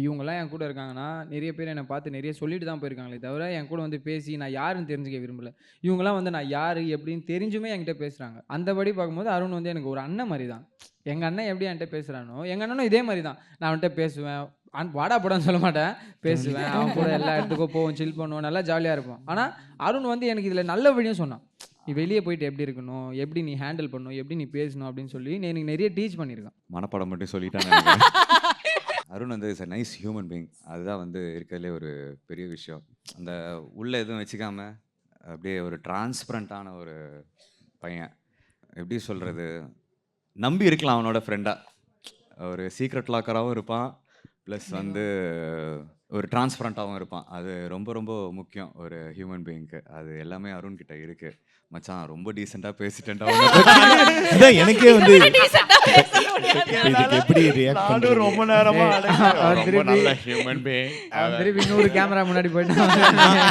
இவங்கலாம் என் கூட இருக்காங்கன்னா, நிறைய பேர் என்ன பார்த்து நிறைய சொல்லிட்டு தான் போயிருக்காங்களே தவிர, என் கூட வந்து பேசி நான் யாருன்னு தெரிஞ்சுக்க விரும்பல. இவங்கலாம் வந்து நான் யாரு, எப்படின்னு தெரிஞ்சுமே என்கிட்ட பேசுறாங்க. அந்தபடி பார்க்கும்போது அருண் வந்து எனக்கு ஒரு அண்ணன் மாரி தான். எங்க அண்ணன் எப்படி என்ட்ட பேசுறானோ, எங்க அண்ணனும் இதே மாரி தான். நான் அவன்ட்ட பேசுவேன். வாடா போடான்னு சொல்ல மாட்டேன். பேசுவேன். அவன் கூட எல்லா இடத்துக்கும் போவோம், சில் பண்ணுவோம். நல்லா ஜாலியா இருப்போம். ஆனா, அருண் வந்து எனக்கு இதுல நல்ல வழியும் சொன்னான். "நீ வெளிய போயிட்டு எப்படி இருக்கணும்? எப்படி நீ ஹேண்டில் பண்ணணும்? எப்படி நீ பேசணும்?" அப்படின்னு சொல்லி எனக்கு நிறைய டீச் பண்ணியிருக்கான். மனப்பாடம் மட்டும் சொல்லிட்டான். அருண் வந்து is a nice human being. அதுதான் வந்து இருக்கிறதுலே ஒரு பெரிய விஷயம். அந்த உள்ள எதுவும் வச்சுக்காம அப்படியே ஒரு டிரான்ஸ்பரண்டான ஒரு பையன். எப்படி சொல்றது? நம்பி இருக்கலாம் அவனோட ஃப்ரெண்டா. ஒரு சீக்ரெட் லாக்கராகவும் இருப்பான். ப்ளஸ் வந்து ஒரு டிரான்ஸ்பரண்டாகவும் இருப்பான். அது ரொம்ப ரொம்ப முக்கியம் ஒரு ஹியூமன் பீயிங்க்கு. அது எல்லாமே அருண் கிட்ட இருக்கு. மச்சான் ரொம்ப டீசெண்டாக பேசிட்டேன்டா. அதான் எனக்கே வந்து இதுக்கு எப்படி ரியாக்ட் பண்றது? ரொம்ப நேரமா அவன் ரொம்ப திருப்பி நல்ல ஹியூமன் பீயிங். அவன் திருப்பி இன்னொரு கேமரா முன்னாடி போயிட்டான்.